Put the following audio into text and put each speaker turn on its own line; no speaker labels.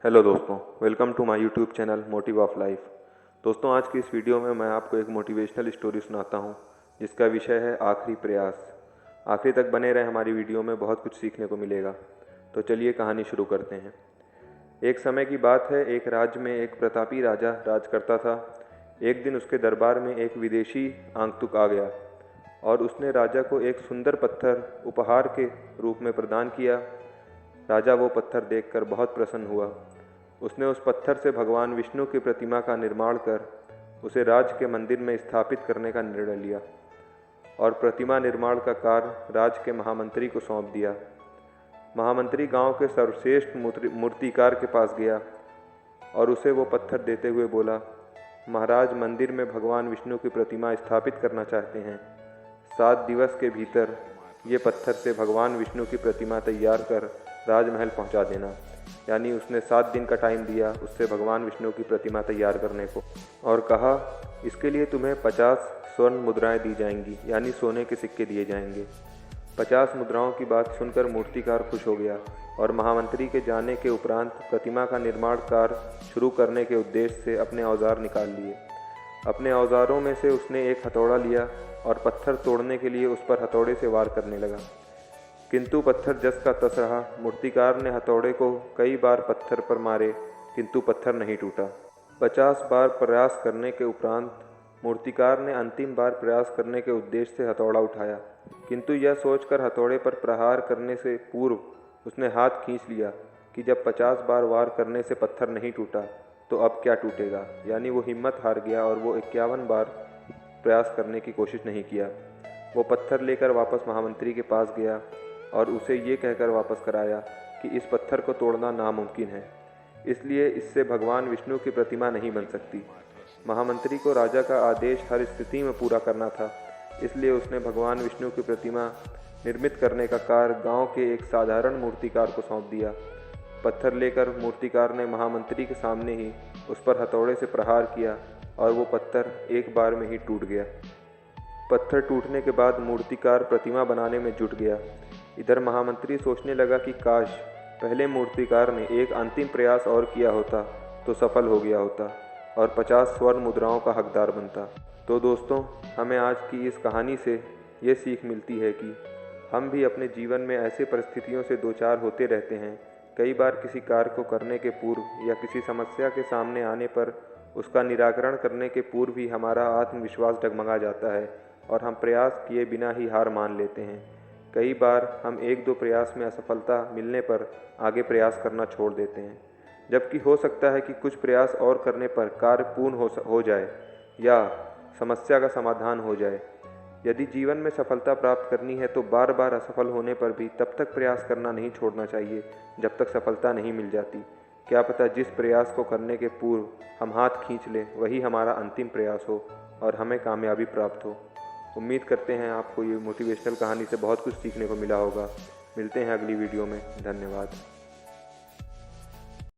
Hello दोस्तों, welcome to my YouTube channel motive of life. दोस्तों, आज की इस वीडियो में मैं आपको एक मोटिवेशनल स्टोरी सुनाता हूं जिसका विषय है आखिरी प्रयास। आखिरी तक बने रहे, हमारी वीडियो में बहुत कुछ सीखने को मिलेगा। तो चलिए कहानी शुरू करते हैं। एक समय की बात है, एक राज्य में एक प्रतापी राजा राज करता था। एक दिन उसके दरबार में एक विदेशी आगंतुक आ गया और उसने राजा को एक सुंदर पत्थर उपहार के रूप में प्रदान किया। राजा वो पत्थर देखकर बहुत प्रसन्न हुआ। उसने उस पत्थर से भगवान विष्णु की प्रतिमा का निर्माण कर उसे राज के मंदिर में स्थापित करने का निर्णय लिया और प्रतिमा निर्माण का कार्य राज के महामंत्री को सौंप दिया। महामंत्री गांव के सर्वश्रेष्ठ मूर्तिकार के पास गया और उसे वो पत्थर देते हुए बोला, महाराज, मंदिर में भगवान विष्णु की प्रतिमा स्थापित करना चाहते हैं। 7 दिवस के भीतर ये पत्थर से भगवान विष्णु की प्रतिमा तैयार कर राजमहल पहुंचा देना। यानी उसने 7 दिन का टाइम दिया उससे भगवान विष्णु की प्रतिमा तैयार करने को, और कहा इसके लिए तुम्हें 50 स्वर्ण मुद्राएं दी जाएंगी, यानी सोने के सिक्के दिए जाएंगे। 50 मुद्राओं की बात सुनकर मूर्तिकार खुश हो गया और महामंत्री के जाने के उपरांत प्रतिमा का निर्माण कार्य शुरू करने के उद्देश्य से अपने औजार निकाल लिए। अपने औजारों में से उसने एक हथौड़ा लिया और पत्थर तोड़ने के लिए उस पर हथौड़े से वार करने लगा, किंतु पत्थर जस का तस रहा। मूर्तिकार ने हथौड़े को कई बार पत्थर पर मारे, किंतु पत्थर नहीं टूटा। 50 बार प्रयास करने के उपरांत मूर्तिकार ने अंतिम बार प्रयास करने के उद्देश्य से हथौड़ा उठाया, किंतु यह सोचकर हथौड़े पर प्रहार करने से पूर्व उसने हाथ खींच लिया कि जब 50 बार वार करने से पत्थर नहीं टूटा तो अब क्या टूटेगा। यानी वो हिम्मत हार गया और वो 51 बार प्रयास करने की कोशिश नहीं किया। वो पत्थर लेकर वापस महामंत्री के पास गया और उसे ये कहकर वापस कराया कि इस पत्थर को तोड़ना नामुमकिन है, इसलिए इससे भगवान विष्णु की प्रतिमा नहीं बन सकती। महामंत्री को राजा का आदेश हर स्थिति में पूरा करना था, इसलिए उसने भगवान विष्णु की प्रतिमा निर्मित करने का कार्य गांव के एक साधारण मूर्तिकार को सौंप दिया। पत्थर लेकर मूर्तिकार ने महामंत्री के सामने ही उस पर हथौड़े से प्रहार किया और वो पत्थर एक बार में ही टूट गया। पत्थर टूटने के बाद मूर्तिकार प्रतिमा बनाने में जुट गया। इधर महामंत्री सोचने लगा कि काश पहले मूर्तिकार ने एक अंतिम प्रयास और किया होता तो सफल हो गया होता और 50 स्वर्ण मुद्राओं का हकदार बनता। तो दोस्तों, हमें आज की इस कहानी से ये सीख मिलती है कि हम भी अपने जीवन में ऐसे परिस्थितियों से दो चार होते रहते हैं। कई बार किसी कार्य को करने के पूर्व या किसी समस्या के सामने आने पर उसका निराकरण करने के पूर्व ही हमारा आत्मविश्वास डगमगा जाता है और हम प्रयास किए बिना ही हार मान लेते हैं। कई बार हम 1-2 प्रयास में असफलता मिलने पर आगे प्रयास करना छोड़ देते हैं, जबकि हो सकता है कि कुछ प्रयास और करने पर कार्य पूर्ण हो जाए या समस्या का समाधान हो जाए। यदि जीवन में सफलता प्राप्त करनी है तो बार बार असफल होने पर भी तब तक प्रयास करना नहीं छोड़ना चाहिए जब तक सफलता नहीं मिल जाती। क्या पता जिस प्रयास को करने के पूर्व हम हाथ खींच लें वही हमारा अंतिम प्रयास हो और हमें कामयाबी प्राप्त हो। उम्मीद करते हैं आपको ये मोटिवेशनल कहानी से बहुत कुछ सीखने को मिला होगा। मिलते हैं अगली वीडियो में। धन्यवाद।